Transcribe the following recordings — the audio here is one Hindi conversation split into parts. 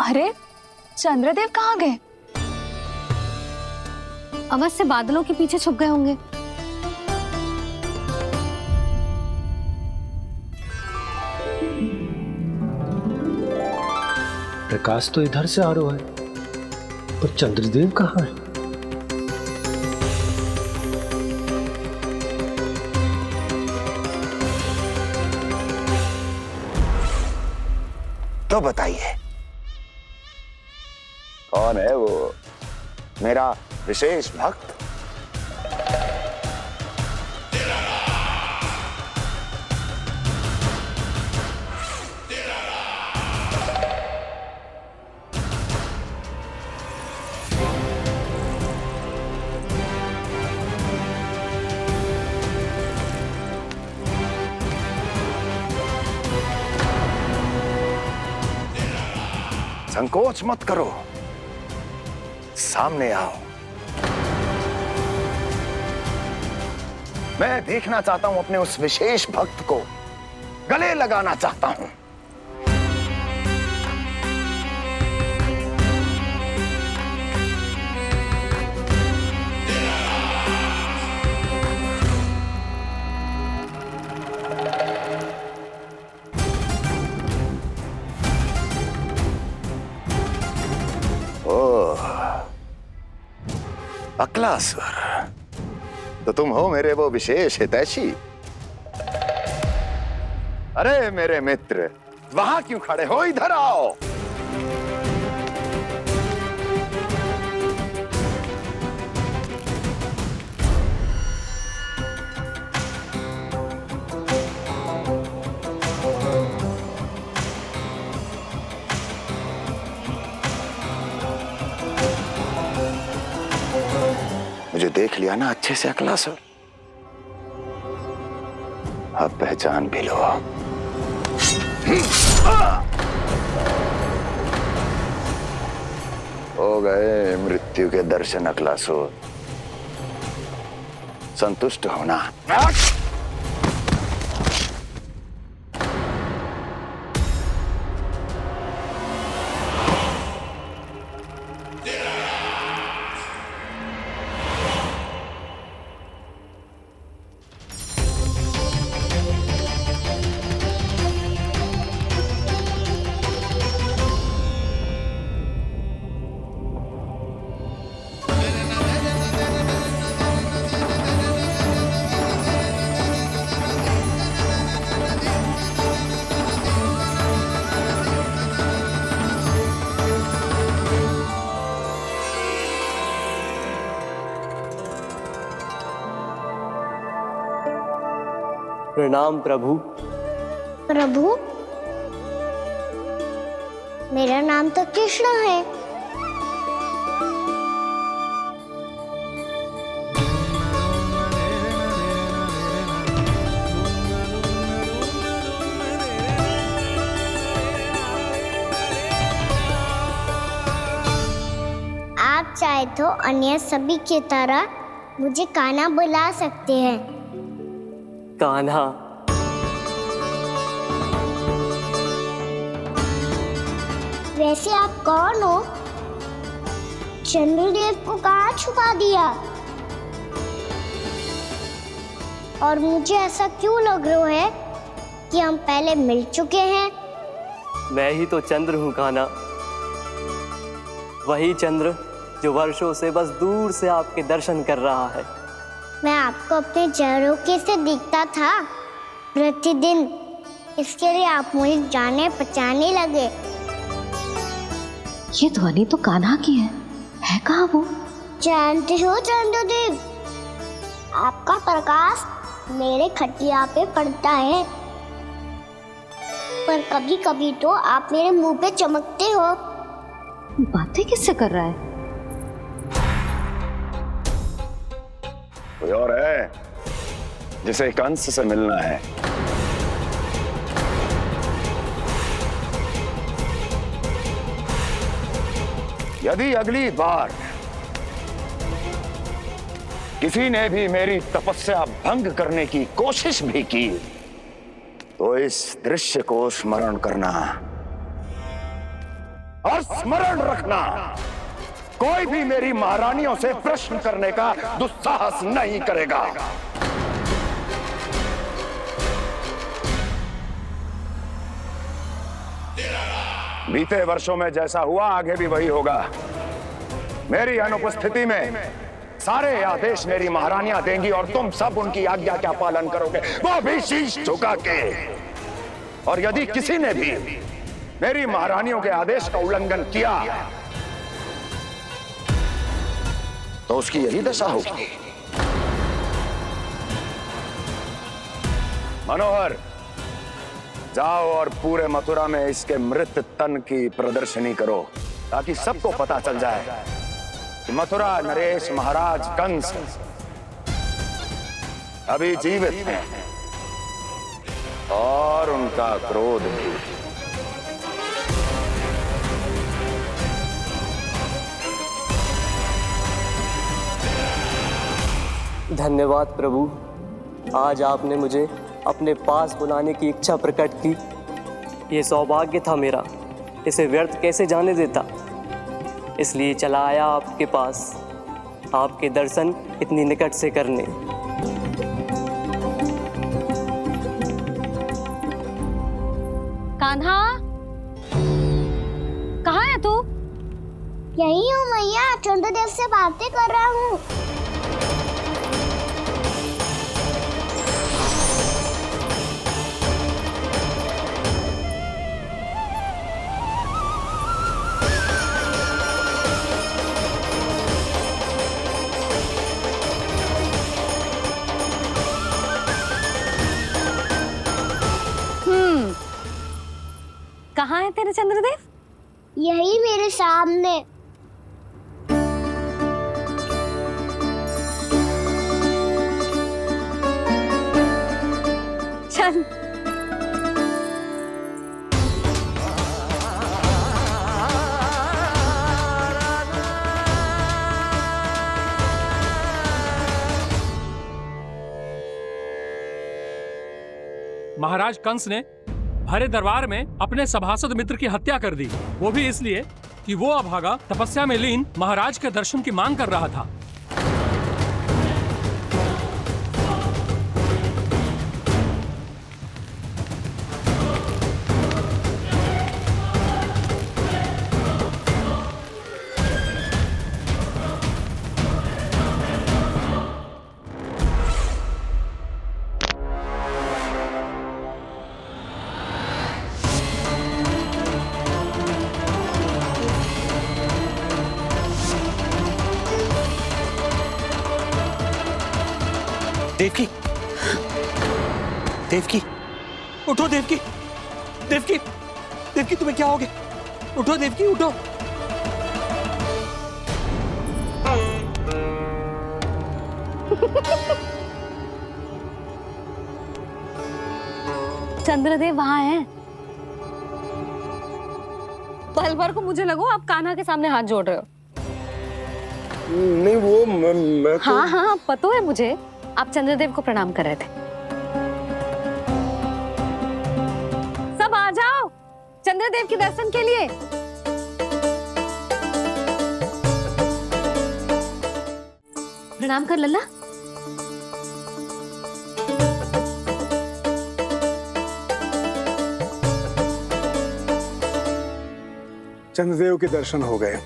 अरे चंद्रदेव कहाँ गए? अवश्य बादलों के पीछे छुप गए होंगे। प्रकाश तो इधर से आ रहा है, पर चंद्रदेव कहाँ है? तो बताइए कौन है वो मेरा विशेष भक्त? संकोच मत करो, सामने आओ। मैं देखना चाहता हूं अपने उस विशेष भक्त को, गले लगाना चाहता हूं। अक्लासुर, तो तुम हो मेरे वो विशेष हितैषी। अरे मेरे मित्र, वहां क्यों खड़े हो? इधर आओ। मुझे देख लिया ना अच्छे से अक्लासुर? अब पहचान भी लो। हो गए मृत्यु के दर्शन अक्लासुर, संतुष्ट होना। प्रणाम प्रभु। प्रभु, मेरा नाम तो कृष्ण है। आप चाहे तो अन्य सभी की तरह मुझे कान्हा बुला सकते हैं। कान्हा? वैसे आप कौन हो? चंद्रदेव को कहाँ छुपा दिया? और मुझे ऐसा क्यों लग रहा है कि हम पहले मिल चुके हैं? मैं ही तो चंद्र हूँ कान्हा, वही चंद्र जो वर्षों से बस दूर से आपके दर्शन कर रहा है। मैं आपको अपने झरोखे से दिखता था प्रतिदिन, इसके लिए आप मुझे जाने पहचाने लगे। ये ध्वनि तो कान्हा की है कहाँ वो? जानते हो चंद्रदेव, आपका प्रकाश मेरे खटिया पे पड़ता है, पर कभी कभी तो आप मेरे मुंह पे चमकते हो। बातें किससे कर रहा है? कोई और है जिसे कंस से मिलना है? यदि अगली बार किसी ने भी मेरी तपस्या भंग करने की कोशिश भी की तो इस दृश्य को स्मरण करना। और स्मरण रखना, कोई भी मेरी महारानियों से प्रश्न करने का दुस्साहस नहीं करेगा। बीते वर्षों में जैसा हुआ आगे भी वही होगा। मेरी अनुपस्थिति में सारे आदेश मेरी महारानियां देंगी और तुम सब उनकी आज्ञा का पालन करोगे, वो भी शीश झुका के। और यदि किसी ने भी मेरी महारानियों के आदेश का उल्लंघन किया तो उसकी यही दशा होगी। मनोहर, जाओ और पूरे मथुरा में इसके मृत तन की प्रदर्शनी करो, ताकि सबको पता चल जाए कि मथुरा नरेश महाराज कंस अभी जीवित हैं और उनका क्रोध भी। धन्यवाद प्रभु, आज आपने मुझे अपने पास बुलाने की इच्छा प्रकट की। ये सौभाग्य था मेरा, इसे व्यर्थ कैसे जाने देता। इसलिए चला आया आपके पास, आपके दर्शन इतनी निकट से करने। कान्हा, कहाँ है तू? यही हूँ मैया, चंद्रदेव से बातें कर रहा हूँ। कहाँ है तेरे चंद्रदेव? यही मेरे सामने। चल। महाराज कंस ने भरे दरबार में अपने सभासद मित्र की हत्या कर दी, वो भी इसलिए कि वो अभागा तपस्या में लीन महाराज के दर्शन की मांग कर रहा था। देवकी, देवकी, उठो देवकी, देवकी, देवकी तुम्हें क्या हो गया? उठो देवकी, उठो। चंद्रदेव वहाँ हैं। पल भर को मुझे लगो आप कान्हा के सामने हाथ जोड़ रहे हो। नहीं, वो मैं तो... हाँ हाँ, पता है मुझे, आप चंद्रदेव को प्रणाम कर रहे थे। सब आ जाओ चंद्रदेव के दर्शन के लिए। प्रणाम कर लल्ला। चंद्रदेव के दर्शन हो गए,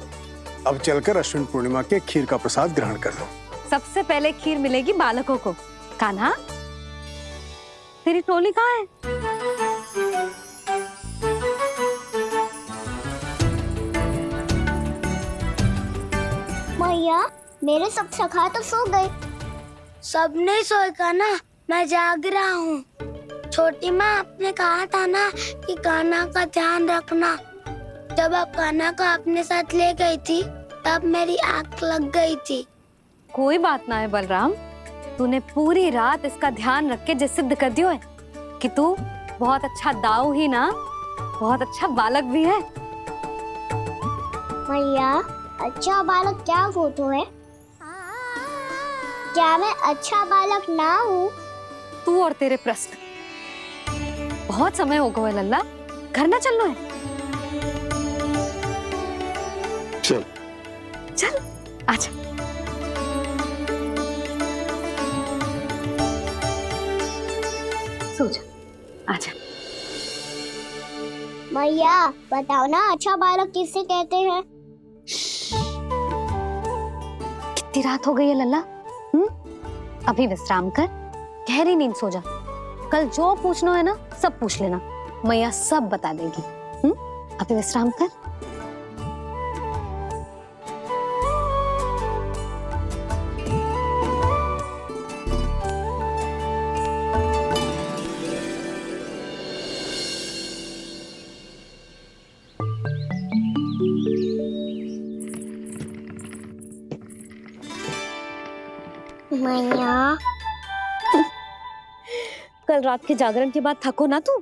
अब चलकर अश्विन पूर्णिमा के खीर का प्रसाद ग्रहण कर लो। सबसे पहले खीर मिलेगी बालकों को। कान्हा, तेरी टोली कहाँ है? मैया, मेरे सब सखा तो सो गए। सब नहीं सोए कान्हा, मैं जाग रहा हूँ। छोटी माँ, आपने कहा था ना कि कान्हा का ध्यान रखना। जब आप कान्हा को अपने साथ ले गई थी तब मेरी आँख लग गई थी। कोई बात ना है बलराम, तूने पूरी रात इसका ध्यान रख के जिस सिद्ध कर दियो है कि तू बहुत अच्छा दाऊ ही ना, बहुत अच्छा बालक भी है। मैया, अच्छा बालक क्या फोटो है? क्या मैं अच्छा बालक ना हूँ? तू और तेरे प्रश्न। बहुत समय हो गया लल्ला, घर ना चलना है। आजा। सो जा, आजा। मैया बताओ ना, अच्छा बालक किसे कहते हैं? कितनी रात हो गई है लल्ला? अभी विश्राम कर, गहरी नींद सो जा। कल जो पूछना है ना सब पूछ लेना, मैया सब बता देगी। अभी विश्राम कर। मैया कल रात के जागरण के बाद थको ना तू?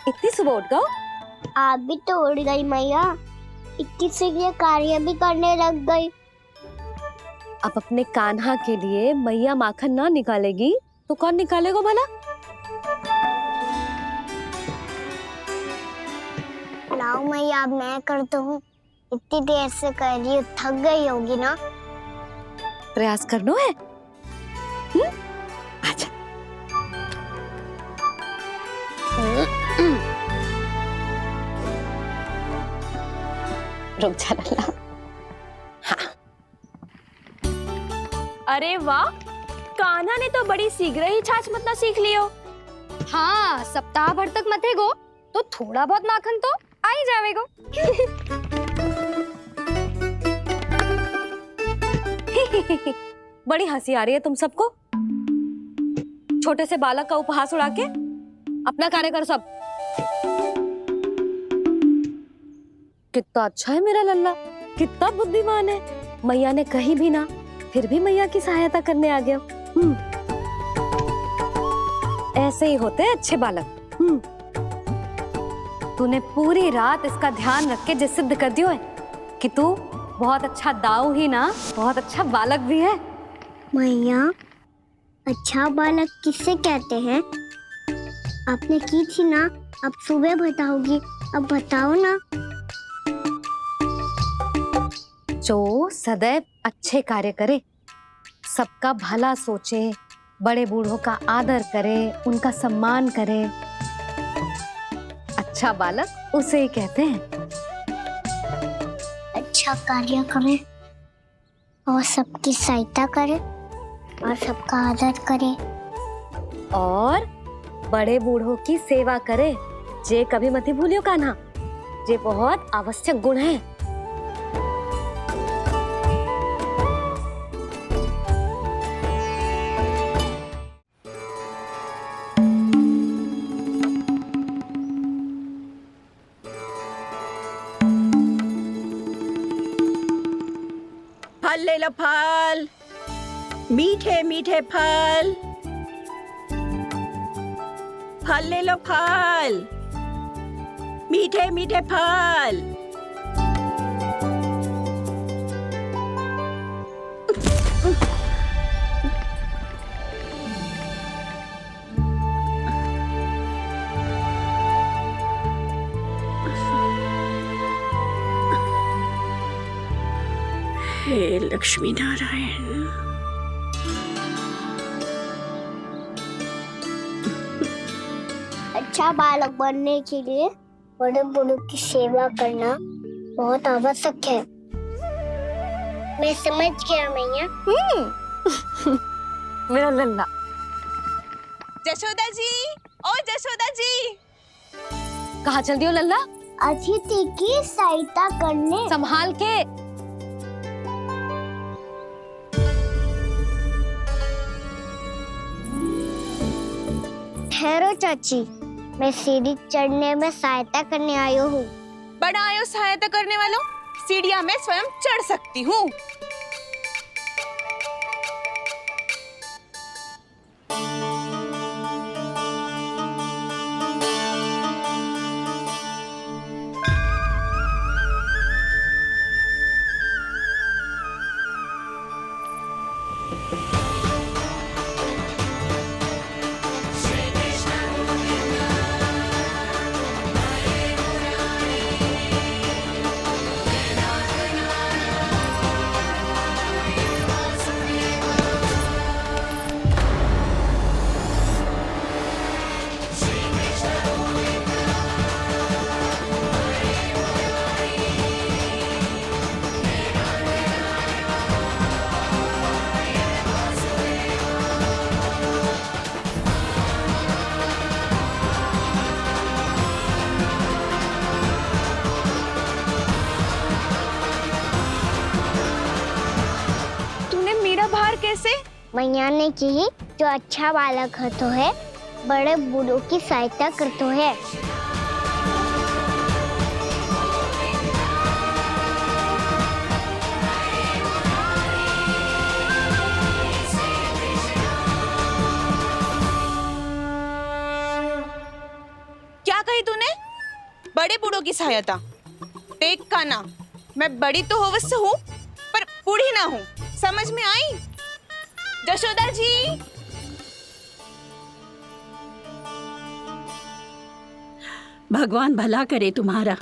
इतनी सुबह उठ गओ? आप भी तो उड़ गई मैया, इतनी सी कार्य भी करने लग गई। अब अपने कान्हा के लिए मैया माखन ना निकालेगी तो कौन निकालेगा भला? लाओ मैया, अब मैं करता हूँ। इतनी देर से कर रही हूँ, थक गई होगी ना। प्रयास करना है। आजा। रुक जा लल्ला। अरे वाह, कान्हा ने तो बड़ी शीघ्र ही छाछ मतना सीख लियो। हाँ, सप्ताह भर तक मते गो तो थोड़ा बहुत माखन तो आ ही जावेगो। बड़ी हंसी आ रही है तुम सबको। छोटे से बालक का उपहास उड़ा के अपना कार्य कर सब। कितना अच्छा है मेरा लल्ला, कितना बुद्धिमान है। मैया ने कही भी ना, फिर भी मैया की सहायता करने आ गया। ऐसे ही होते हैं अच्छे बालक। तूने पूरी रात इसका ध्यान रख के जे सिद्ध कर दियो है कि तू बहुत अच्छा दाऊ ही ना, बहुत अच्छा बालक भी है। मैया, अच्छा बालक किसे कहते हैं? आपने की थी ना, अब सुबह बताओगी, अब बताओ ना। जो सदैव अच्छे कार्य करे, सबका भला सोचे, बड़े बूढ़ों का आदर करे, उनका सम्मान करे, अच्छा बालक उसे ही कहते हैं। अच्छा कार्य करे और सबकी सहायता करे और सबका आदर करे और बड़े बूढ़ों की सेवा करे। जे कभी मत भूलियो कान्हा, जे बहुत आवश्यक गुण है। फल ले लो, फल, मीठे मीठे फल। फल ले लो, फल, मीठे मीठे फल। हे लक्ष्मी नारायण। अच्छा बालक बनने के लिए बड़े बूढ़ों की सेवा करना बहुत आवश्यक है। मैं समझ गया मैया। मेरा लल्ला। जशोदा जी, ओ जशोदा जी। कहाँ चल दियो लल्ला? अतिथि की सहायता करने। संभाल के। ठहरो चाची, मैं सीढ़ी चढ़ने में सहायता करने आई हूँ। बड़ा आयो सहायता करने वालों, सीढ़ियां मैं स्वयं चढ़ सकती हूँ। मैया ने की जो अच्छा बालक होतो है बड़े बूढ़ों की सहायता करतो है। क्या कही तूने? बड़े बूढ़ों की सहायता? देख काना, मैं बड़ी तो अवश्य हूँ पर बूढ़ी ना हूँ, समझ में आई? जशोदा जी, भगवान भला करे तुम्हारा।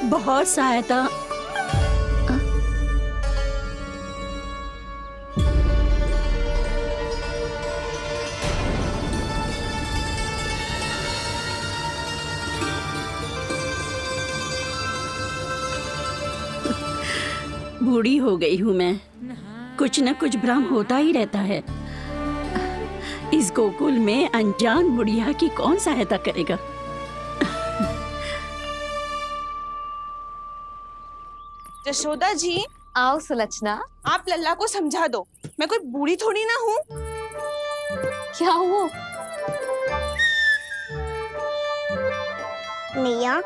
बहुत सहायता। बूढ़ी हो गई हूँ मैं, कुछ न कुछ भ्रम होता ही रहता है। इस गोकुल में अनजान बुढ़िया की कौन सहायता करेगा? जशोदा जी, आओ सुलक्षणा। आप लल्ला को समझा दो, मैं कोई बूढ़ी थोड़ी ना हूँ। क्या हुआ? मैया,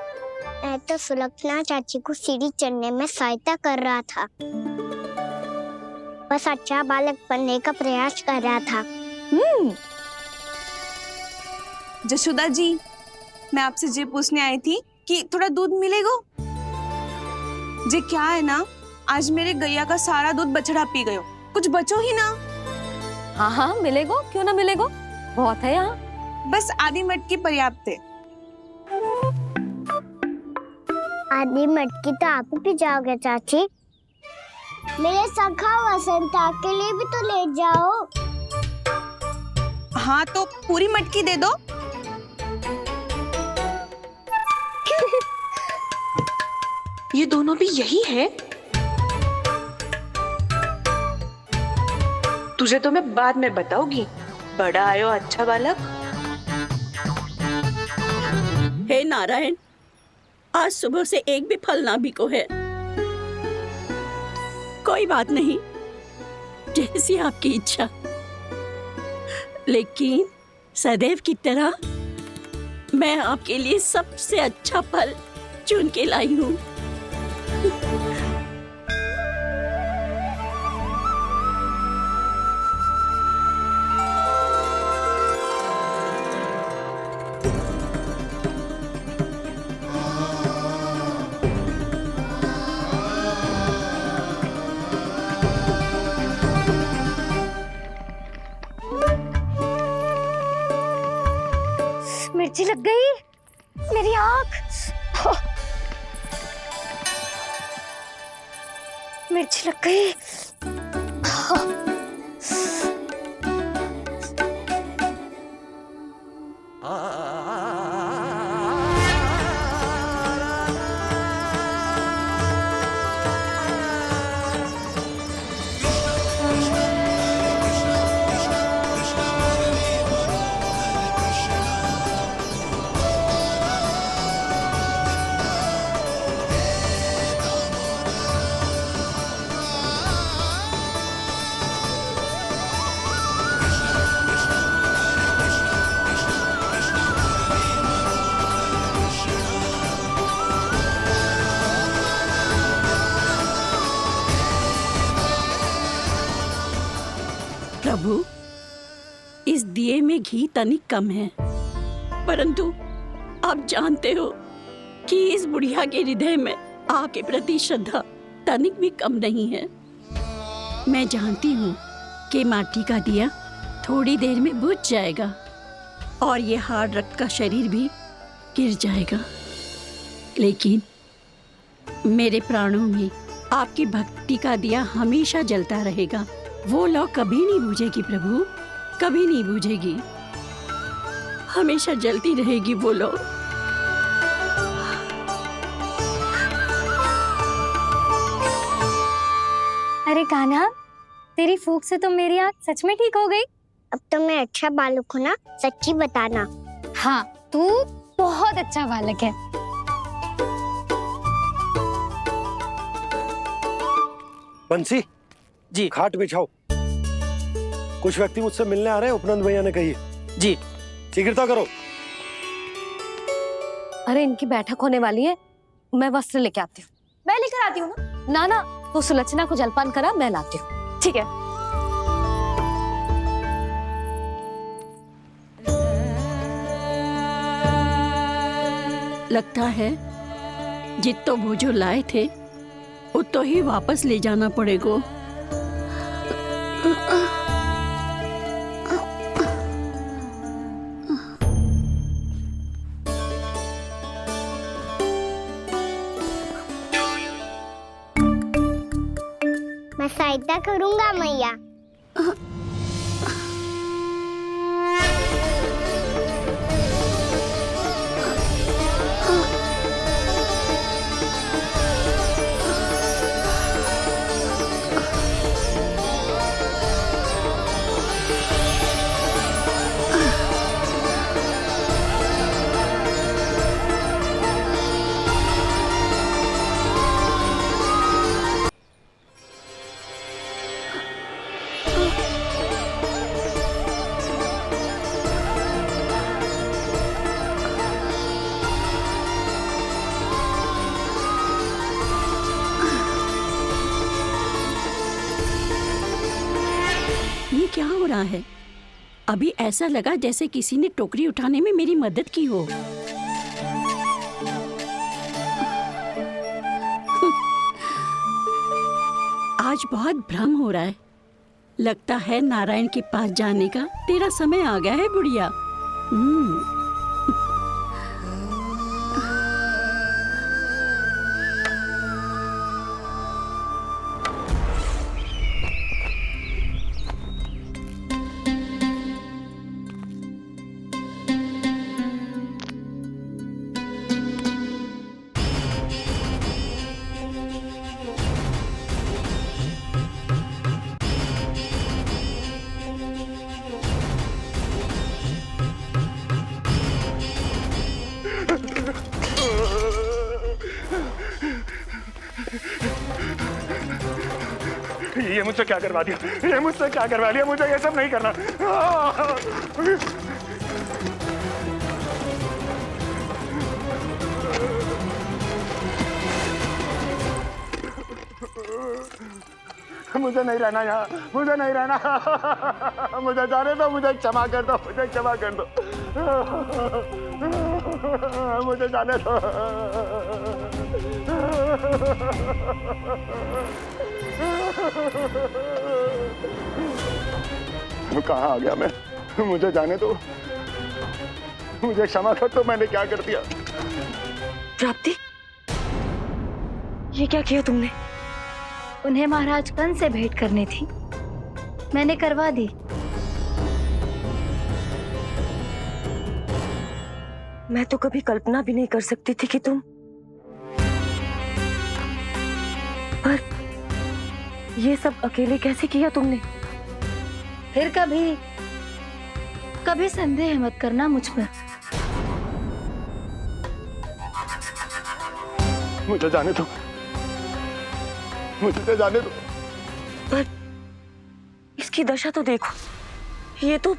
मैं तो सुलक्षणा चाची को सीढ़ी चढ़ने में सहायता कर रहा था, बस अच्छा बालक बनने का प्रयास कर रहा था। जशोदा जी, मैं आपसे ये पूछने आई थी कि थोड़ा दूध मिलेगा? जे क्या है ना, आज मेरे गैया का सारा दूध बछड़ा पी गयो, कुछ बचो ही ना। हाँ हाँ मिलेगो, क्यों ना मिलेगो, बहुत है यहाँ। बस आधी मटकी पर्याप्त है। आधी मटकी तो आप ही पी जाओगे चाची। मेरे सखा वसंता के लिए भी तो ले जाओ। हाँ तो पूरी मटकी दे दो। ये दोनों भी यही है? तुझे तो मैं बाद में बताऊंगी, बड़ा आयो अच्छा बालक। हे नारायण, आज सुबह से एक भी फल ना बिको है। कोई बात नहीं, जैसी आपकी इच्छा, लेकिन सदैव की तरह मैं आपके लिए सबसे अच्छा फल चुन के लाई हूँ। मिर्ची लग गई मेरी आँख। मिर्ची लग गई। प्रभु, इस दिए में घी तनिक कम है, परंतु आप जानते हो कि इस बुढ़िया के हृदय में आपके प्रति श्रद्धा तनिक भी कम नहीं है। मैं जानती हूँ कि माटी का दिया थोड़ी देर में बुझ जाएगा और ये हार्ड रक्त का शरीर भी गिर जाएगा, लेकिन मेरे प्राणों में आपकी भक्ति का दिया हमेशा जलता रहेगा। वो लौ कभी नहीं बुझेगी प्रभु, कभी नहीं बुझेगी, हमेशा जलती रहेगी वो लौ। अरे कान्हा, तेरी फूंक से तो मेरी आँख सच में ठीक हो गई। अब तो मैं अच्छा बालक हूँ ना, सच्ची बताना। हाँ, तू बहुत अच्छा बालक है। बंसी जी खाट बिछाओ। कुछ व्यक्ति मुझसे मिलने आ रहे हैं, उपनंद भैया ने कही। जी। शीघ्रता करो। अरे इनकी बैठक होने वाली है, मैं वस्त्र लेके आती हूँ। मैं लेकर आती हूँ ना। ना तो सुलक्षणा को जलपान करा, मैं लाती हूँ। ठीक है। लगता है जितो वो जो लाए थे उतो ही वापस ले जाना पड़ेगा। मैं सहायता करूंगा मैया। ये क्या हो रहा है? अभी ऐसा लगा जैसे किसी ने टोकरी उठाने में मेरी मदद की हो। आज बहुत भ्रम हो रहा है। लगता है नारायण के पास जाने का तेरा समय आ गया है बुढ़िया। ये मुझसे क्या करवा दिया, ये मुझसे क्या करवा लिया, मुझे ये सब नहीं करना। मुझे नहीं रहना यहाँ, मुझे नहीं रहना, मुझे जाने दो, मुझे क्षमा कर दो, मुझे क्षमा कर दो, मुझे जाने दो। कहाँ आ गया मैं? मुझे जाने दो, मुझे क्षमा कर दो, मैंने क्या कर दिया? प्राप्ति, ये क्या किया तुमने? उन्हें महाराज कंस से भेंट करनी थी, मैंने करवा दी। मैं तो कभी कल्पना भी नहीं कर सकती थी कि तुम, पर ये सब अकेले कैसे किया तुमने? फिर कभी संदेह मत करना मुझ पर। मुझे जाने दो, मुझे जाने दो। पर इसकी दशा तो देखो, ये तो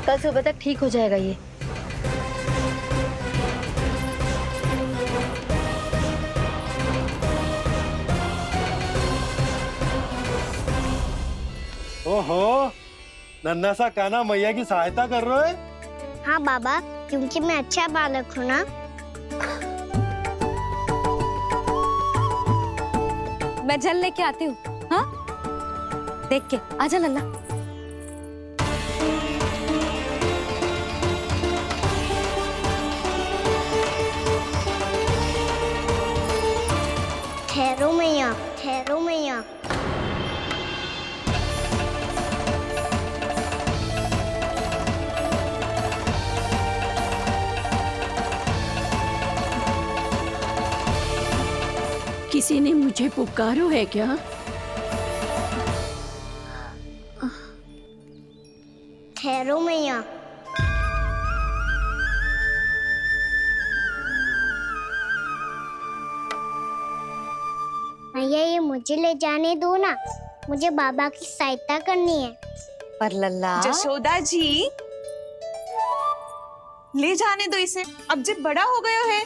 कल सुबह तक ठीक हो जाएगा ये। ओहो, नन्हा सा कान्हा मैया की सहायता कर रहे हो? हाँ बाबा, क्योंकि मैं अच्छा बालक हूँ ना। मैं जल लेके आती हूँ। हाँ, देख के आजा लल्ला। ठहरो मैया, ठहरो मैया। किसी ने मुझे पुकारो है क्या? ठहरो मैया। मैया, ये मुझे ले जाने दो ना। मुझे बाबा की सहायता करनी है। पर लल्ला, जशोदा जी, ले जाने दो इसे, अब जब बड़ा हो गया है।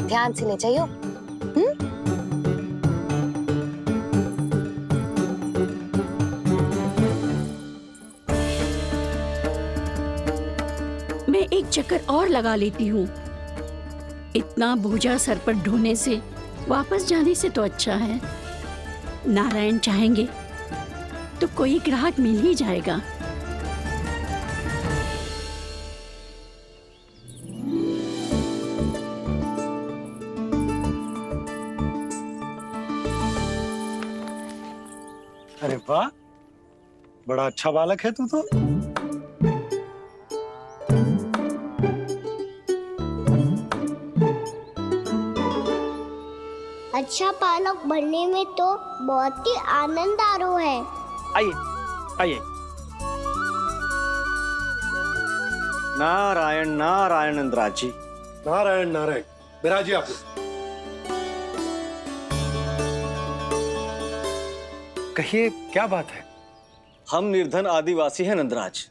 ध्यान से ले जाइयो। मैं एक चक्कर और लगा लेती हूँ। इतना बोझा सर पर ढोने से वापस जाने से तो अच्छा है। नारायण चाहेंगे तो कोई ग्राहक मिल ही जाएगा। अरे वाह, बड़ा अच्छा बालक है तू तो। अच्छा बालक बनने में तो बहुत ही आनंद आ रहा है। आइए आइए। नारायण नारायण नंदराज जी। नारायण नारायण, बिराजिए आप। कहिए क्या बात है? हम निर्धन आदिवासी हैं नंदराज,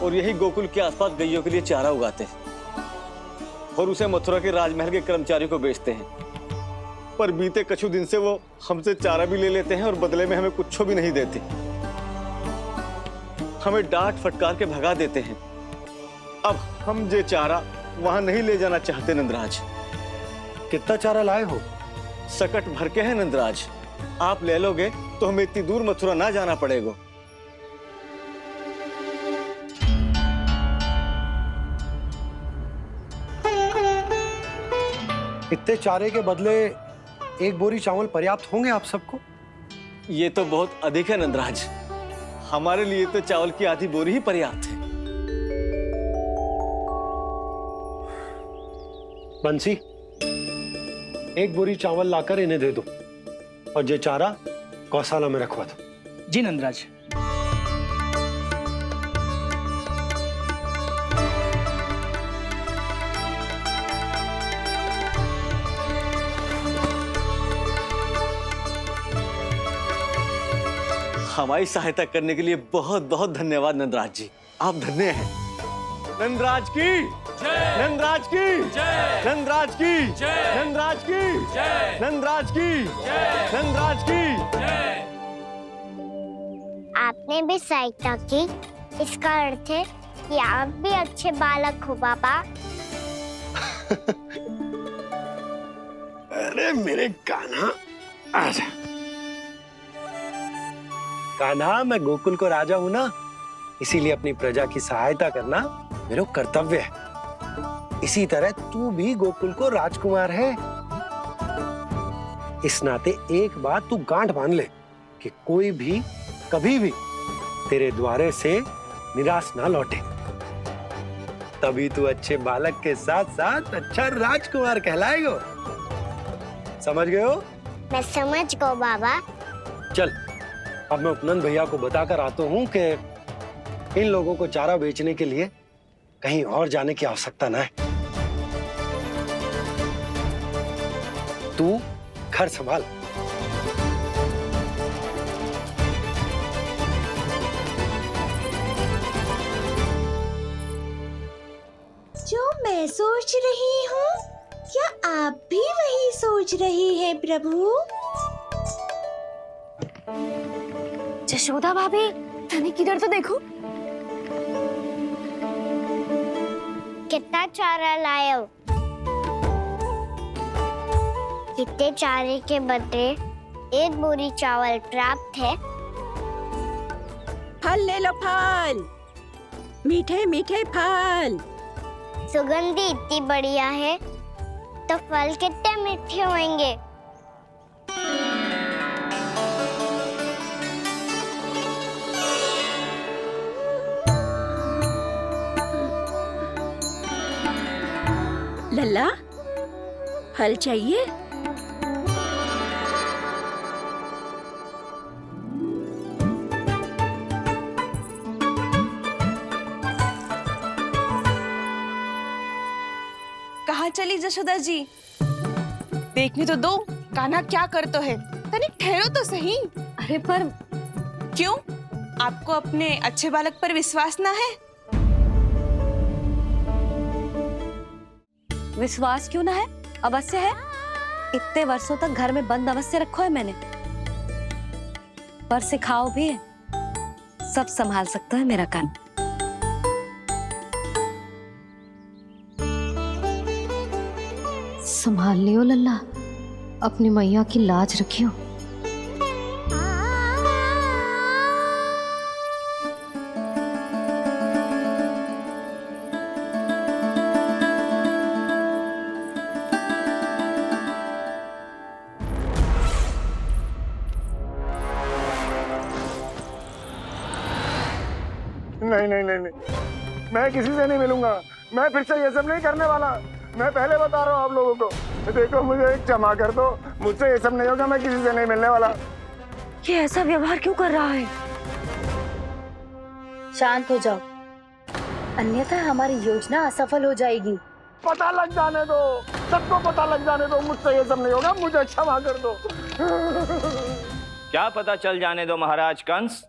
और यही गोकुल के आसपास गैयों के लिए चारा उगाते हैं और उसे मथुरा के राजमहल के कर्मचारियों को बेचते हैं। पर बीते कुछ दिन से वो हमसे चारा भी ले लेते हैं और बदले में हमें कुछ भी नहीं देते। हमें डांट फटकार के भगा देते हैं। अब हम ये चारा वहां नहीं ले जाना चाहते नंदराज। कितना चारा लाए हो? सकट भर के हैं नंदराज। आप ले लोगे तो हमें इतनी दूर मथुरा ना जाना पड़ेगा। इतने चारे के बदले एक बोरी चावल पर्याप्त होंगे आप सबको? ये तो बहुत अधिक है नंदराज। हमारे लिए तो चावल की आधी बोरी ही पर्याप्त है। बंसी, एक बोरी चावल लाकर इन्हें दे दो और ये चारा गौशाला में रखवा दो। जी नंदराज। हमारी सहायता करने के लिए बहुत बहुत धन्यवाद नंदराज जी। आप धन्य हैं। नंदराज की जय, नंदराज की जय, नंदराज की जय, नंदराज की जय, नंदराज की जय, नंदराज की जय। आपने भी सहायता की, इसका अर्थ है कि आप भी अच्छे बालक हो बाबा। अरे मेरे कान्हा, आजा। कान्हा, मैं गोकुल को राजा हूं ना, इसीलिए अपनी प्रजा की सहायता करना मेरा कर्तव्य है। इसी तरह तू भी गोकुल को राजकुमार है। इस नाते एक बात तू गांठ बांध ले कि कोई भी कभी भी तेरे द्वारे से निराश ना लौटे। तभी तू अच्छे बालक के साथ साथ अच्छा राजकुमार कहलाएगा। समझ गए हो? मैं समझ गया बाबा। चल, अब मैं उपनंद भैया को बताकर आता हूँ कि इन लोगों को चारा बेचने के लिए कहीं और जाने की आवश्यकता ना है। तू घर संभाल। जो मैं सोच रही हूँ, क्या आप भी वही सोच रही हैं प्रभु? जशोदा भाभी, तनिक किधर तो देखो। कितना चारा लाए हो? कितने चारे के बदले एक बोरी चावल प्राप्त है। फल ले लो, फल, मीठे मीठे फल। सुगंधी इतनी बढ़िया है तो फल कितने मीठे होंगे। लल्ला, फल चाहिए? कहाँ चली जशोदा जी? देखने तो दो कान्हा क्या करता है। तनिक ठहरो तो सही। अरे पर क्यों? आपको अपने अच्छे बालक पर विश्वास ना है? विश्वास क्यों ना है? अवश्य है। इतने वर्षों तक घर में बंद अवश्य रखो है मैंने, पर सिखाओ भी है। सब संभाल सकता है मेरा कान। संभाल लियो लल्ला, अपनी मैया की लाज रखियो। नहीं नहीं नहीं नहीं, मैं किसी से नहीं मिलूंगा। मैं फिर से ये सब नहीं करने वाला। मैं पहले बता रहा हूँ आप लोगों को। देखो मुझे एक क्षमा कर दो, मुझसे ये सब नहीं होगा। मैं किसी से नहीं मिलने वाला। ये ऐसा व्यवहार क्यों कर रहा है? शांत हो जाओ, अन्यथा हमारी योजना असफल हो जाएगी। पता लग जाने दो, सबको पता लग जाने दो। मुझसे ये सब नहीं होगा, मुझे क्षमा कर दो। क्या पता चल जाने दो महाराज कंस?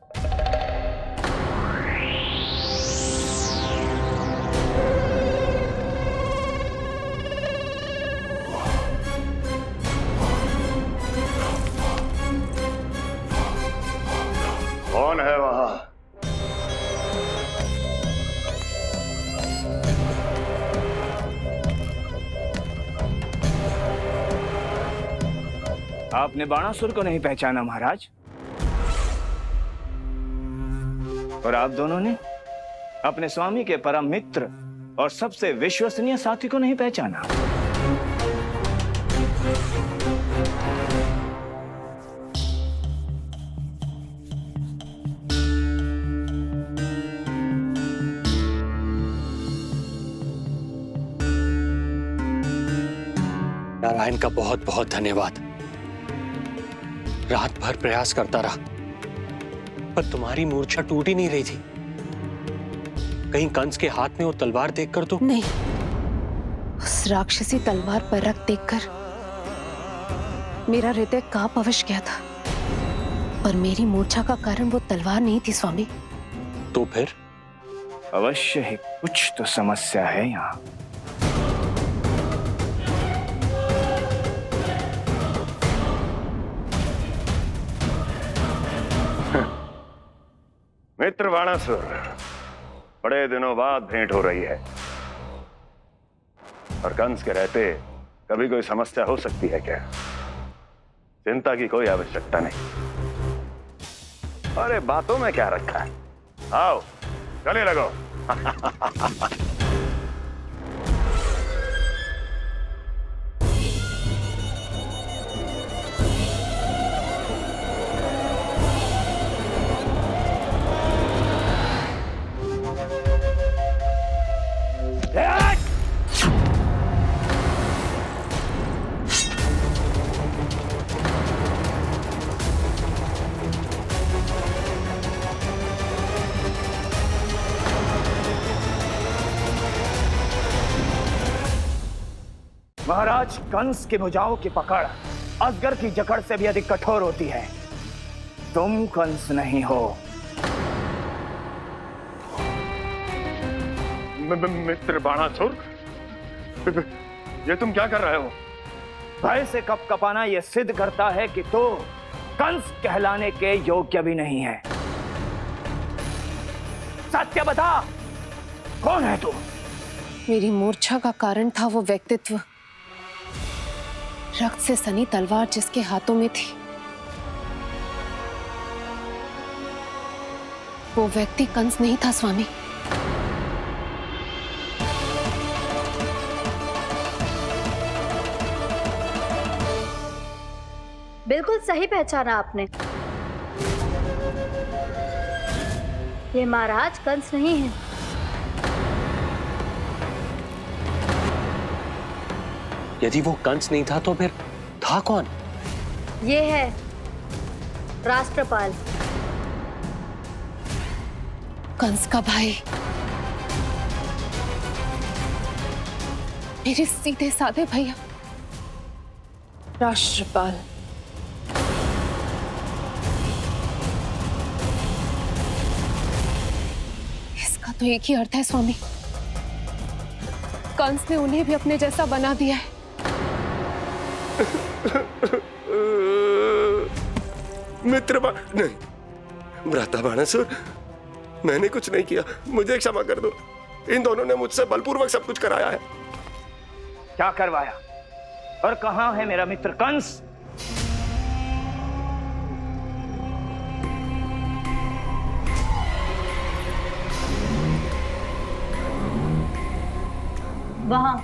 कौन है वहां? आपने बाणासुर को नहीं पहचाना महाराज? और आप दोनों ने अपने स्वामी के परम मित्र और सबसे विश्वसनीय साथी को नहीं पहचाना? नारायण का बहुत बहुत धन्यवाद। रात भर प्रयास करता रहा, पर तुम्हारी मूर्छा टूट ही नहीं रही थी। कहीं कंस के हाथ में वो तलवार देखकर तो नहीं, उस राक्षसी तलवार पर रख देखकर मेरा हृदय कांप अवश्य गया था, पर मेरी मूर्छा का कारण वो तलवार नहीं थी स्वामी। तो फिर? अवश्य ही कुछ तो समस्या है यहाँ। मित्र बाणासुर, बड़े दिनों बाद भेंट हो रही है, और कंस के रहते कभी कोई समस्या हो सकती है क्या? चिंता की कोई आवश्यकता नहीं। अरे बातों में क्या रखा है? आओ गले लगो। महाराज कंस की भुजाओं की पकड़ अजगर की जकड़ से भी अधिक कठोर होती है। तुम कंस नहीं हो। मित्र बाणासुर, ये तुम क्या कर रहे हो? भय से कपकपाना यह सिद्ध करता है कि तो कंस कहलाने के योग्य भी नहीं है। सत्य बता, कौन है तू? मेरी मूर्छा का कारण था वो व्यक्तित्व, रक्त से सनी तलवार जिसके हाथों में थी। वो व्यक्ति कंस नहीं था स्वामी। बिल्कुल सही पहचाना आपने। ये महाराज कंस नहीं है। यदि वो कंस नहीं था तो फिर था कौन? ये है राष्ट्रपाल, कंस का भाई। मेरे सीधे साधे भैया राष्ट्रपाल। इसका तो एक ही अर्थ है स्वामी, कंस ने उन्हें भी अपने जैसा बना दिया है। नहीं, भ्राता बाणासुर, मैंने कुछ नहीं किया, मुझे क्षमा कर दो। इन दोनों ने मुझसे बलपूर्वक सब कुछ कराया है। क्या करवाया और कहां है मेरा मित्र कंस? वहां।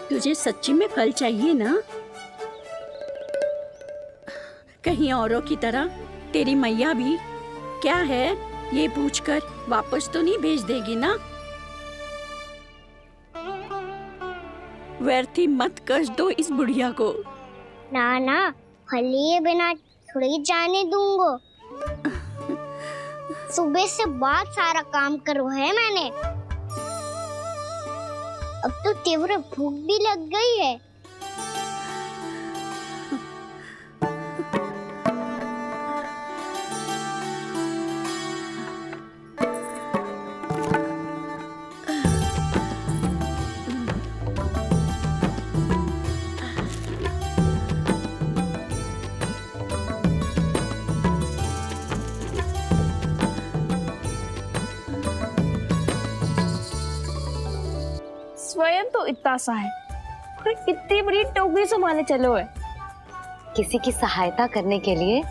तुझे सच्ची में फल चाहिए ना? कहीं औरों की तरह तेरी मैया भी क्या है ये पूछकर वापस तो नहीं भेज देगी ना? व्यर्थ ही मत कष्ट दो इस बुढ़िया को। ना ना, फल लिए बिना थोड़ी जाने दूंगा। सुबह से बहुत सारा काम करो है मैंने, अब तो तीव्र भूख भी लग गई है। स्वयं तो इतना सा है, इतनी बड़ी टोकरी संभाले चलो है। किसी की सहायता करने के लिए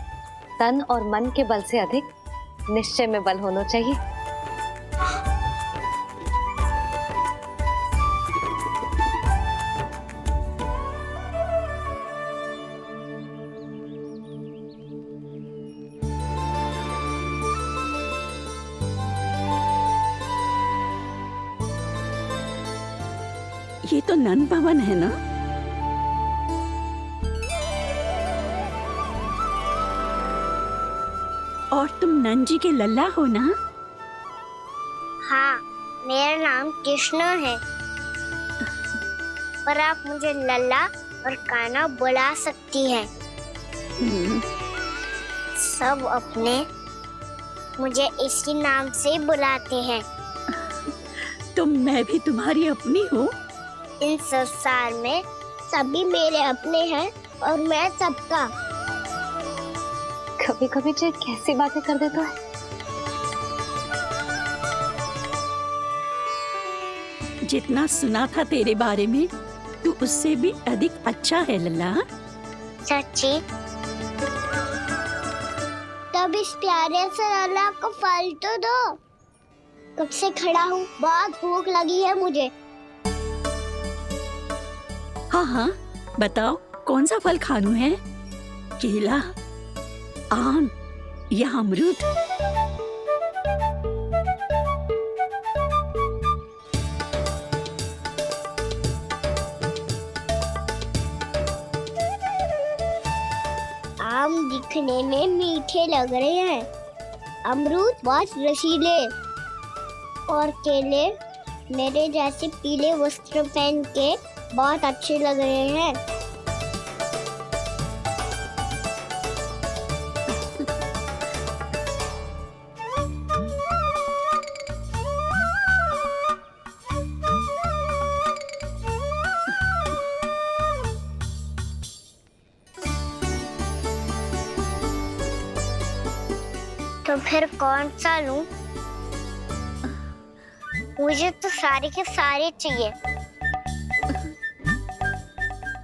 तन और मन के बल से अधिक निश्चय में बल होना चाहिए। ये तो नन भवन है ना? और तुम नन जी के लल्ला हो ना? हाँ, मेरा नाम कृष्ण है, पर आप मुझे लल्ला और कान्हा बुला सकती हैं। सब अपने मुझे इसी नाम से बुलाते हैं। तो मैं भी तुम्हारी अपनी हूँ। इस संसार में सभी मेरे अपने हैं और मैं सबका। कभी कभी जो कैसी बातें कर देता है। जितना सुना था तेरे बारे में, तू उससे भी अधिक अच्छा है लल्ला। सच्ची? तब इस प्यारे से लल्ला को फल तो दो। कब से खड़ा हूँ, बहुत भूख लगी है मुझे। हाँ हाँ, बताओ कौन सा फल खानू है? केला, आम या अमरूद? आम दिखने में मीठे लग रहे हैं, अमरूद बहुत रसीले और केले मेरे जैसे पीले वस्त्र पहन के बहुत अच्छे लग रहे हैं। तो फिर कौन सा लूं? मुझे तो सारे के सारे चाहिए।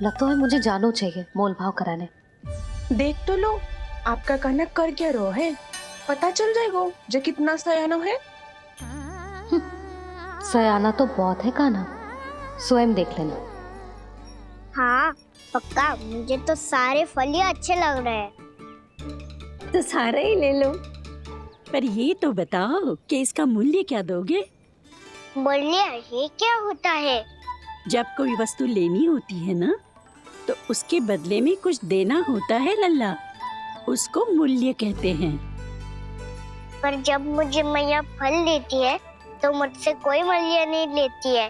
लगता है मुझे जानो चाहिए मोल भाव कराने। देख तो लो आपका कहना कर क्या रो है, पता चल जाएगा जो कितना सयानो है। सयाना तो बहुत है काना, स्वयं देख लेना। हाँ पक्का, मुझे तो सारे फल ही अच्छे लग रहे हैं। तो सारा ही ले लो, पर ये तो बताओ कि इसका मूल्य क्या दोगे? बोलिए ये क्या होता है? जब कोई वस्तु लेनी होती है ना, तो उसके बदले में कुछ देना होता है लल्ला, उसको मूल्य कहते हैं। पर जब मुझे मैया फल देती है तो मुझसे कोई मूल्य नहीं लेती है।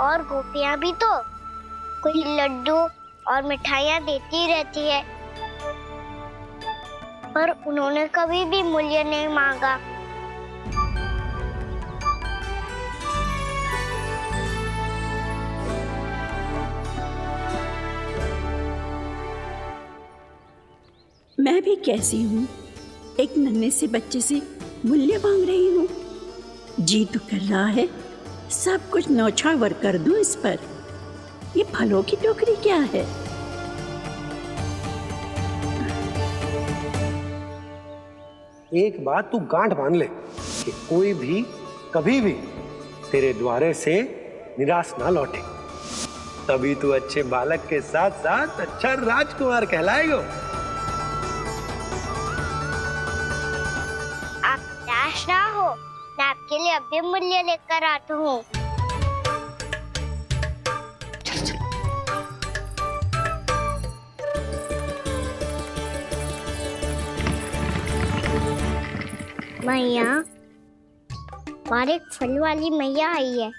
और गोपियां भी तो कोई लड्डू और मिठाइयाँ देती रहती है, पर उन्होंने कभी भी मूल्य नहीं मांगा। मैं भी कैसी हूँ, एक नन्हे से बच्चे से मूल्य मांग रही हूँ। जी तो कर रहा है सब कुछ न्यौछावर कर दूं इस पर। ये फलों की टोकरी क्या है? एक बात तू गांठ बांध ले कि कोई भी कभी भी तेरे द्वारे से निराश ना लौटे, तभी तू अच्छे बालक के साथ साथ अच्छा राजकुमार कहलाएगा। आप निराश ना हो, मैं आपके लिए अभी मूल्य लेकर आता हूँ। मैया, हमारे एक फल वाली मैया आई है,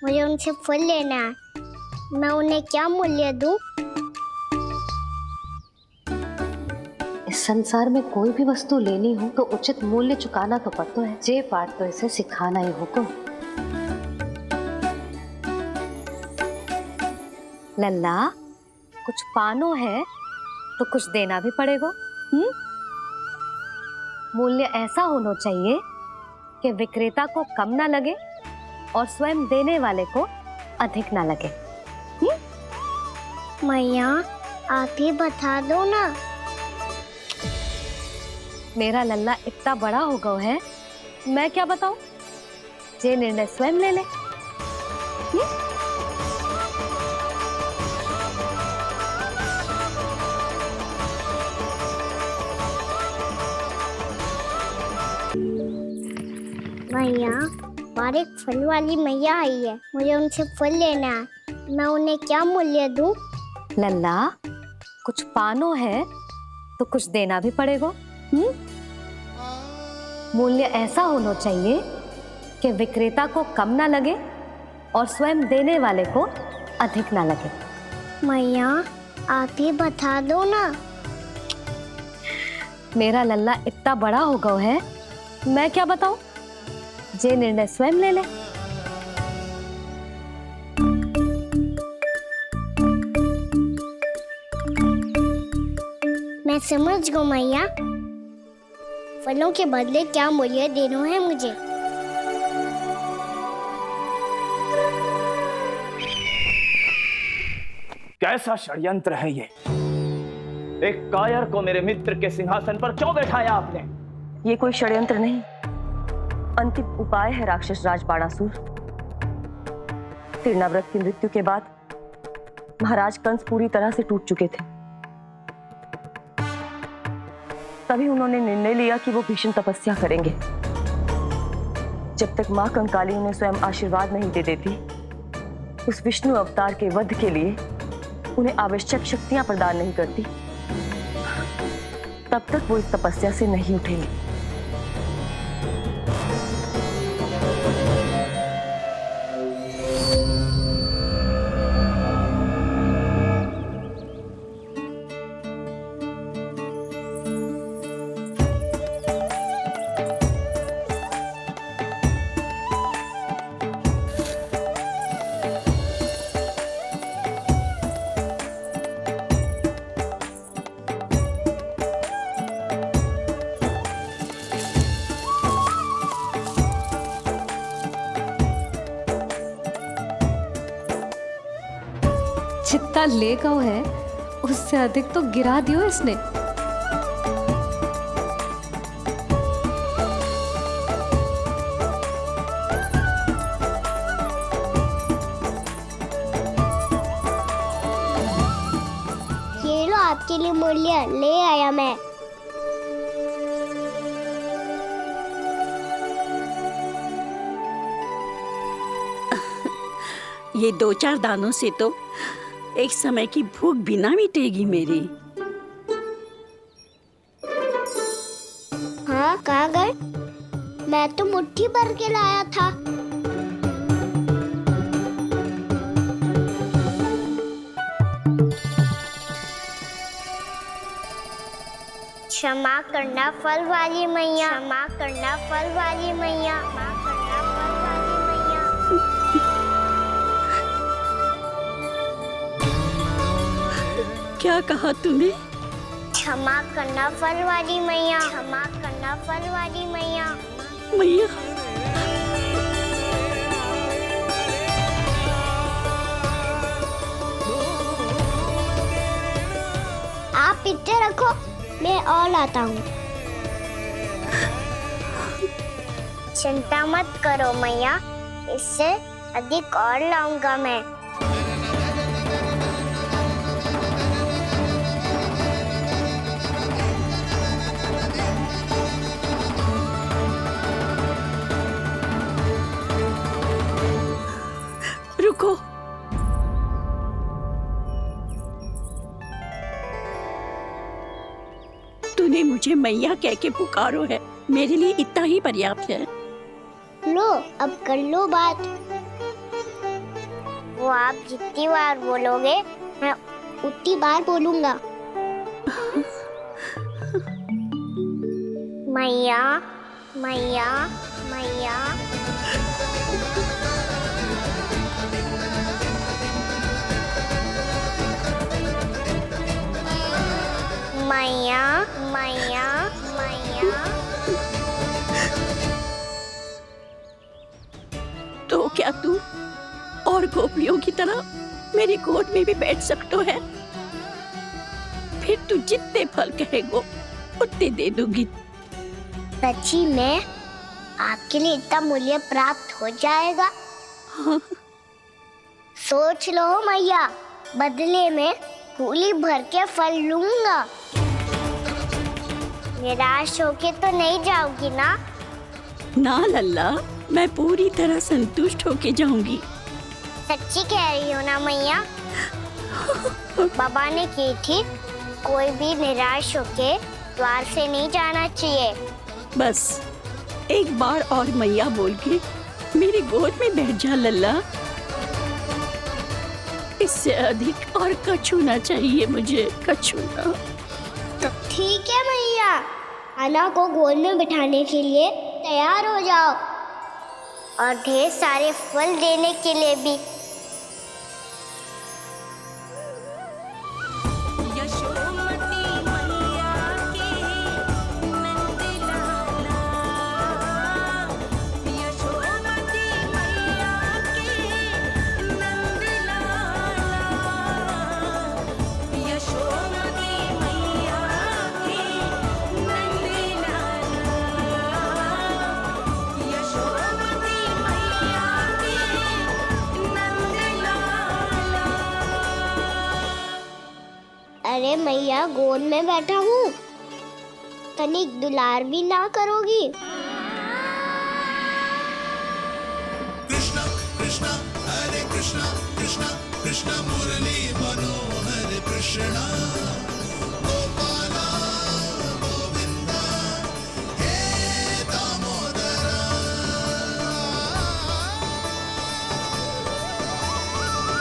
मुझे उनसे फल लेना है। मैं उन्हें क्या मूल्य दूं? इस संसार में कोई भी वस्तु लेनी हो तो उचित मूल्य चुकाना तो पड़ता है। जे पाठ तो इसे सिखाना ही होगा। लल्ला, कुछ पानो है तो कुछ देना भी पड़ेगा। मूल्य ऐसा होना चाहिए कि विक्रेता को कम ना लगे और स्वयं देने वाले को अधिक ना लगे। मैया, आप ही बता दो ना। मेरा लल्ला इतना बड़ा हो गया है, मैं क्या बताऊं? ये निर्णय स्वयं ले ले। मैया, हमारे एक फल वाली मैया आई है, मुझे उनसे फल लेना है। मैं उन्हें क्या मूल्य दूं? लल्ला, कुछ पानो है तो कुछ देना भी पड़ेगा। मूल्य ऐसा होना चाहिए कि विक्रेता को कम ना लगे और स्वयं देने वाले को अधिक ना लगे। मैया, आप ही बता दो ना। मेरा लल्ला इतना बड़ा हो गया है, मैं क्या बताऊं? ये निर्णय स्वयं ले ले। मैं समझ गई मैया, फलों के बदले क्या मूल्य देना है मुझे। कैसा षड्यंत्र है ये? एक कायर को मेरे मित्र के सिंहासन पर क्यों बैठाया आपने? ये कोई षड्यंत्र नहीं, अंतिम उपाय है राक्षस राज बाणासुर। तीर्णाव्रत की मृत्यु के बाद महाराज कंस पूरी तरह से टूट चुके थे। तभी उन्होंने निर्णय लिया कि वो भीषण तपस्या करेंगे। जब तक मां कंकाली उन्हें स्वयं आशीर्वाद नहीं दे देती, उस विष्णु अवतार के वध के लिए उन्हें आवश्यक शक्तियां प्रदान नहीं करती, तब तक वो इस तपस्या से नहीं उठेंगे। जितना ले गओ है उससे अधिक तो गिरा दियो इसने। ये लो आपके लिए मूल्य ले आया मैं। ये 2-4 दानों से तो एक समय की भूख भी ना मिटेगी मेरी। हाँ कहाँ गए? मैं तो मुट्ठी भर के लाया था। क्षमा करना फल वाली मैया, क्षमा करना फल वाली मैया, क्षमा करना फल वाली मैया। क्या कहा तूने? क्षमा करना फल वाली मैया, क्षमा करना फल वाली मैया। मैया आप इतने रखो, मैं और लाता हूँ। चिंता मत करो मैया, इससे अधिक और लाऊंगा मैं। रुको, तूने मुझे मैया कह के पुकारो है, मेरे लिए इतना ही पर्याप्त है। लो अब कर लो बात। वो आप जितनी बार बोलोगे मैं उतनी बार बोलूंगा। मैया मैया मैया। मैया मैया मैया। तो क्या तू और गोपियों की तरह मेरी गोद में भी बैठ सकते है? फिर तू जितने फल कहेगो उतने दे दूंगी। सच्ची में आपके लिए इतना मूल्य प्राप्त हो जाएगा? हाँ। सोच लो मैया, बदले में फूली भर के फल लूंगा। निराश होके तो नहीं जाओगी ना? ना लल्ला, मैं पूरी तरह संतुष्ट होके जाऊंगी। सच्ची कह रही हो ना मैया? बाबा ने की थी, कोई भी निराश होके द्वार से नहीं जाना चाहिए। बस एक बार और मैया बोल के मेरी गोद में बैठ जा लल्ला। इससे अधिक और कछु ना चाहिए मुझे, कछु ना। ठीक है मैया, अन्ना को गोद में बिठाने के लिए तैयार हो जाओ और ढेर सारे फल देने के लिए भी। अरे मैया, गोद में बैठा हूँ, तनिक दुलार भी ना करोगी? कृष्णा कृष्णा हरे कृष्णा कृष्णा कृष्णा मुरली मनोहर कृष्णा गोपाला गोविंदा हे दामोदरा।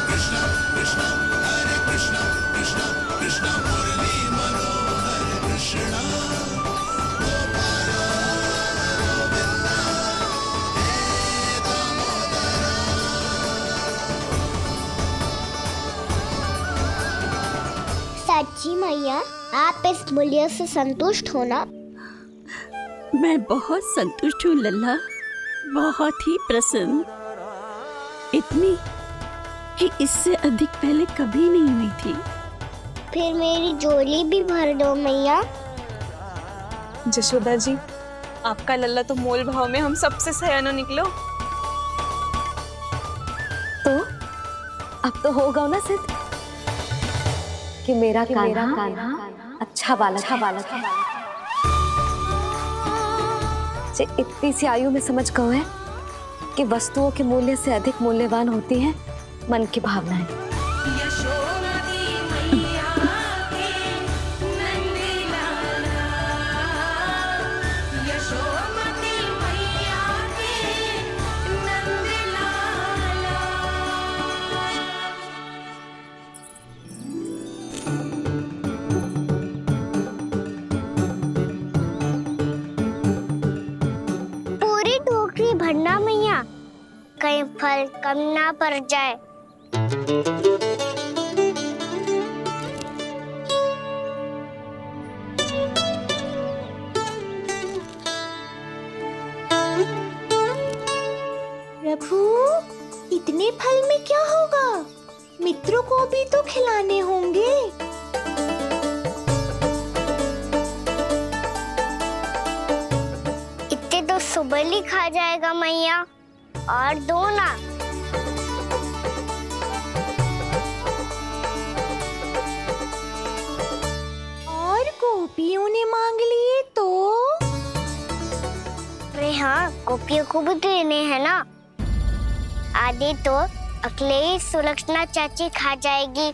कृष्णा कृष्णा हरे कृष्णा कृष्णा कृष्णा मुरली मनोहर कृष्णा गोपाला गोविंदा हे दामोदरा। सच्ची मैया, आप इस मूल्य से संतुष्ट हो ना? मैं बहुत संतुष्ट हूँ लल्ला, बहुत ही प्रसन्न। इतनी कि इससे अधिक पहले कभी नहीं हुई थी। फिर मेरी झोली भी भर दो मैया। जशोदा जी, आपका लल्ला तो मोल भाव में हम सबसे सयानो निकलो। तो अब तो होगा ना सिद्ध कि मेरा कान्हा अच्छा बालक है। जे इतनी सी आयु में समझ गए है कि वस्तुओं के मूल्य से अधिक मूल्यवान होती हैं मन की भावनाएं। पूरी टोकरी भरना मैया, कहीं फल कम ना पड़ जाए। प्रभु, इतने फल में क्या होगा? मित्रों को भी तो खिलाने होंगे। इतने तो सुबह ही खा जाएगा मैया, और दो ना। और गोपियों ने मांग लिए तो? अरे हाँ, गोपियों को भी देने हैं ना। आधे तो अकेले ही सुलक्षणा चाची खा जाएगी।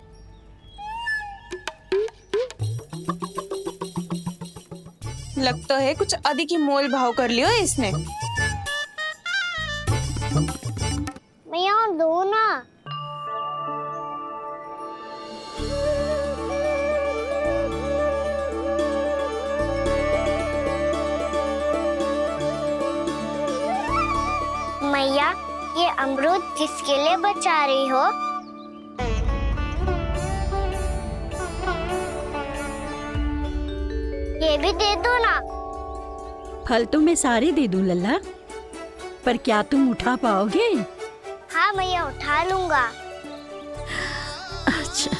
लगता है कुछ अधिक ही मोल भाव कर लियो इसने। मैया और दो ना। मैया, ये अमरूद किसके लिए बचा रही हो? ये भी दे दो ना। फल तो मैं सारे दे दूं लल्ला, पर क्या तुम उठा पाओगे? हाँ मैया, उठा लूंगा। अच्छा।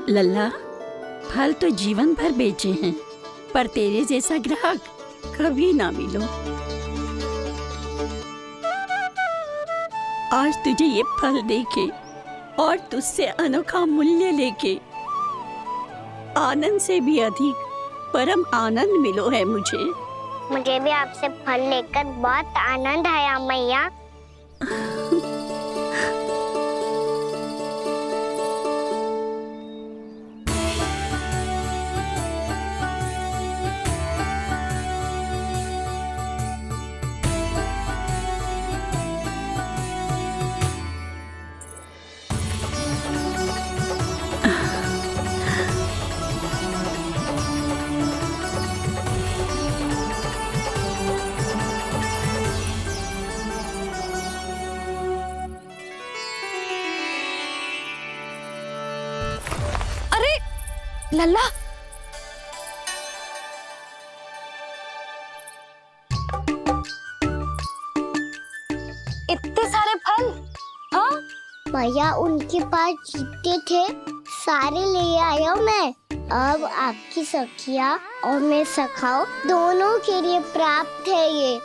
लल्ला, फल तो जीवन भर बेचे हैं, पर तेरे जैसा ग्राहक कभी ना मिलो। आज तुझे ये फल देके और तुझसे अनोखा मूल्य लेके आनंद से भी अधिक परम आनंद मिलो है मुझे। मुझे भी आपसे फल लेकर बहुत आनंद आया मैया। लल्ला, इतने सारे फल? हाँ भैया, उनके पास जितने थे सारे ले आया मैं। अब आपकी सखिया और मैं सखाओ दोनों के लिए प्राप्त है ये।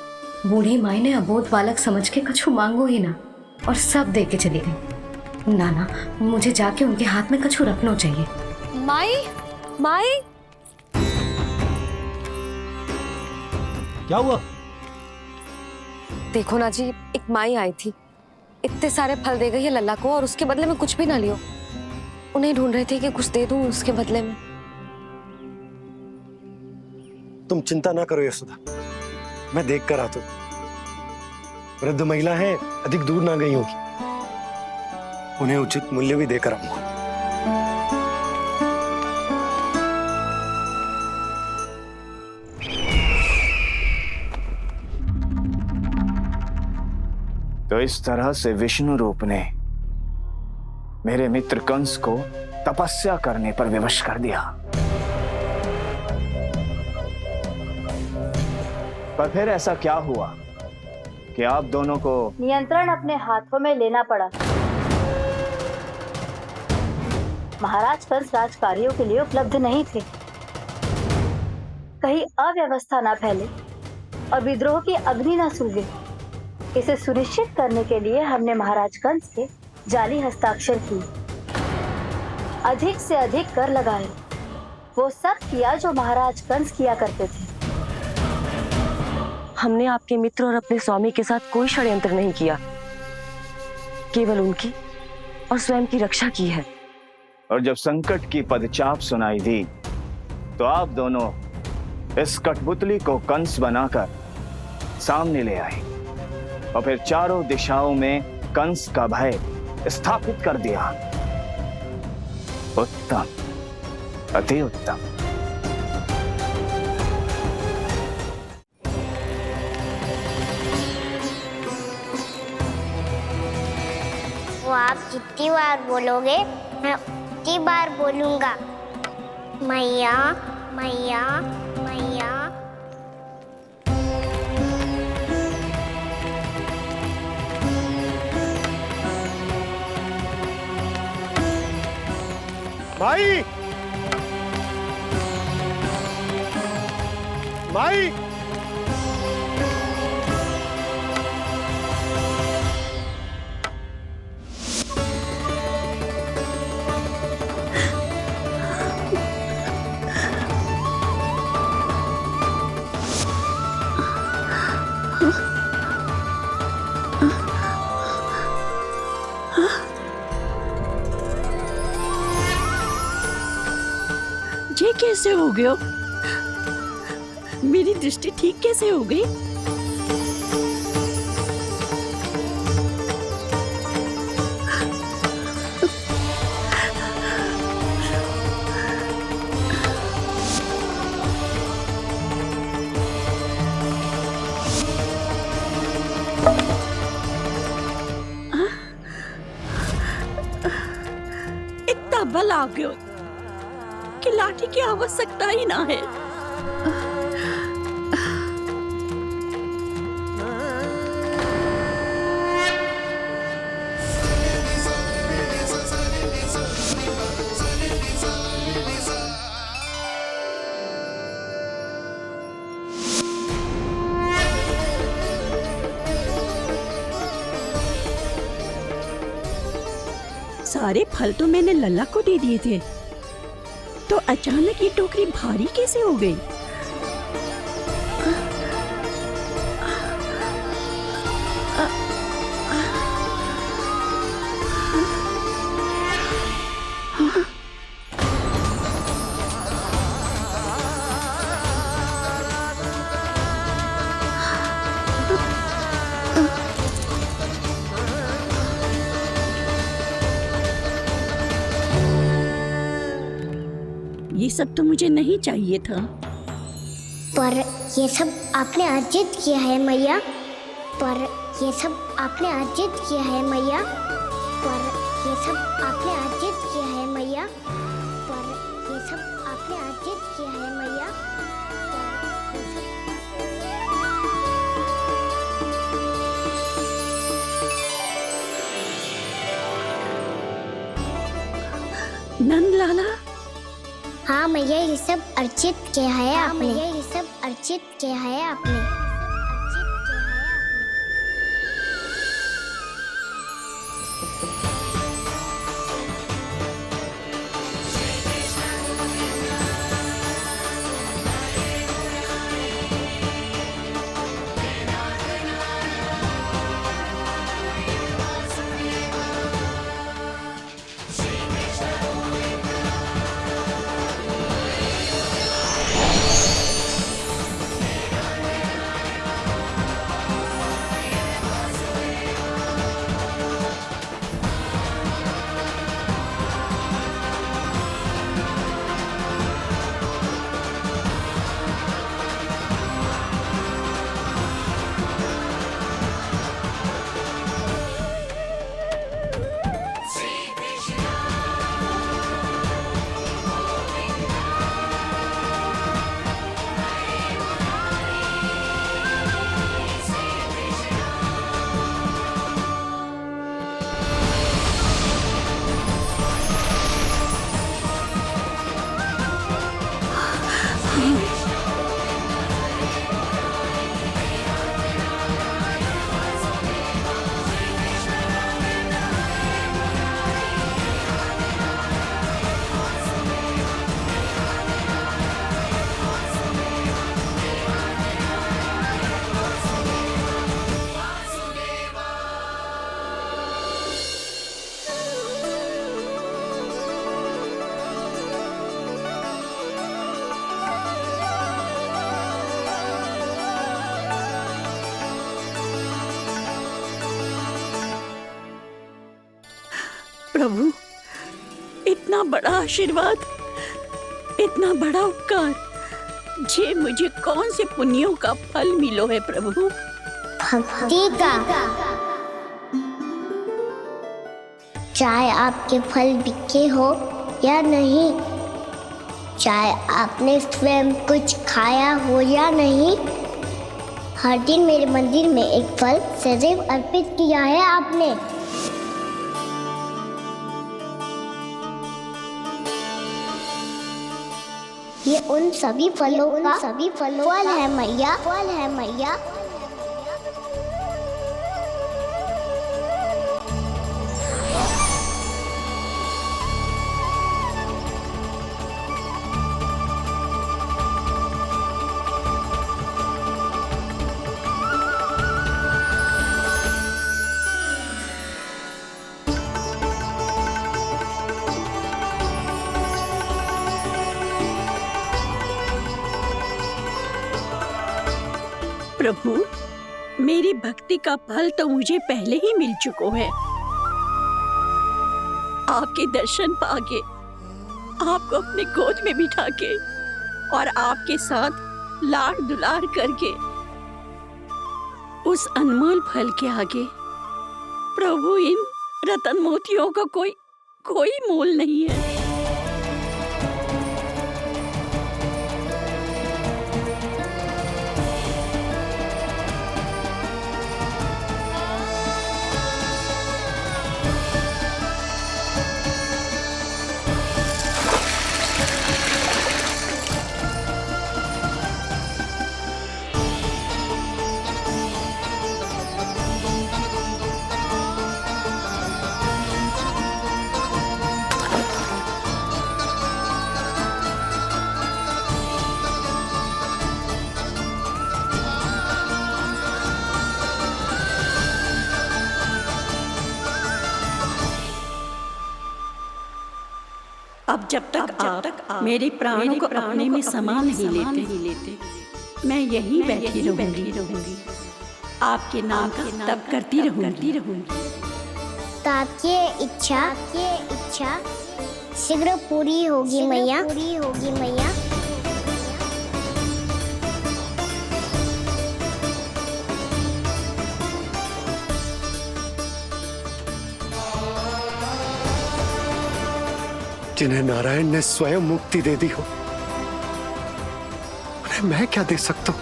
बूढ़ी माई ने अबोध बालक समझ के कछु मांगो ही ना, और सब दे के चली गई। नाना, मुझे जाके उनके हाथ में कछु रखना चाहिए। माई, माई, क्या हुआ? देखो ना जी, एक माई आई थी, इतने सारे फल दे गई है लल्ला को, और उसके बदले में कुछ भी ना लियो। उन्हें ढूंढ रहे थे कि कुछ दे दूं उसके बदले में। तुम चिंता ना करो यशोदा, मैं देख कर आता हूं। वृद्ध महिला है, अधिक दूर ना गई होगी, उन्हें उचित मूल्य भी देकर आऊंगा। तो इस तरह से विष्णु रूप ने मेरे मित्र कंस को तपस्या करने पर विवश कर दिया। पर फिर ऐसा क्या हुआ कि आप दोनों को नियंत्रण अपने हाथों में लेना पड़ा। महाराज कंस राजकार्यों के लिए उपलब्ध नहीं थे। कहीं अव्यवस्था न फैले और विद्रोह की अग्नि न सूझे, इसे सुनिश्चित करने के लिए हमने महाराज कंस के जाली हस्ताक्षर किए, अधिक से अधिक कर लगाए। वो सब किया जो महाराज कंस किया करते थे। हमने आपके मित्र और अपने स्वामी के साथ कोई षड्यंत्र नहीं किया, केवल उनकी और स्वयं की रक्षा की है। और जब संकट की पदचाप सुनाई दी तो आप दोनों इस कठपुतली को कंस बनाकर सामने ले आए और फिर चारों दिशाओं में कंस का भय स्थापित कर दिया। उत्तम, अति उत्तम। वो आप जितनी बार बोलोगे मैं उतनी बार बोलूंगा। मैया मैया मैया। माई, माई, ये कैसे हो गया? मेरी दृष्टि ठीक कैसे हो गई? इतना बल आ गया कि लाठी की आवश्यकता ही ना है। सारे फल तो मैंने लल्ला को दे दिए थे, तो अचानक ये टोकरी भारी कैसे हो गई? ये सब तो मुझे नहीं चाहिए था। पर ये सब आपने अर्जित किया है मैया। पर ये सब आपने अर्जित किया है मैया। पर ये सब आपने अर्जित किया है मैया। पर ये सब आपने अर्जित किया है मैया। नंद लाला। हाँ मैया, ये सब अर्जित किया है आपने। मैया, ये सब अर्जित किया है आपने। प्रभु, इतना बड़ा आशीर्वाद, इतना बड़ा उपकार, जे मुझे कौन से पुण्यों का फल मिलो है प्रभु? भक्ति का। चाहे आपके फल बिके हो या नहीं, चाहे आपने स्वयं कुछ खाया हो या नहीं, हर दिन मेरे मंदिर में एक फल सदैव अर्पित किया है आपने। ये उन सभी फलों का फल है मैया, फल है मैया। प्रभु, मेरी भक्ति का फल तो मुझे पहले ही मिल चुका है। आपके दर्शन पाके, आपको अपने गोद में बिठा के और आपके साथ लाड दुलार करके, उस अनमोल फल के आगे प्रभु इन रतन मोतियों का कोई मोल नहीं है। अब जब तक आप मेरे प्राणों को अपने में समा नहीं लेते, मैं यहीं बैठी रहूंगी, आपके नाम का तप करती रहूंगी। ताकि इच्छा शीघ्र पूरी होगी मैया। जिन्हें नारायण ने स्वयं मुक्ति दे दी हो, उन्हें मैं क्या दे सकता हूं?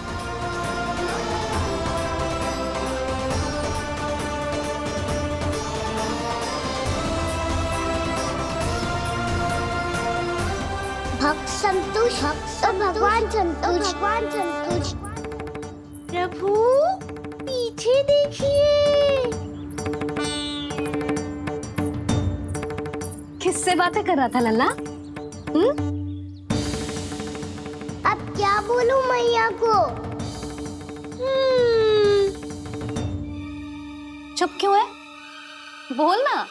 भक्त संतुष्ट तो भगवान संतुष्ट। प्रभु पीछे देखिए। किससे बातें कर रहा था लल्ला? अब क्या बोलूं मैया को? चुप क्यों है? बोल ना।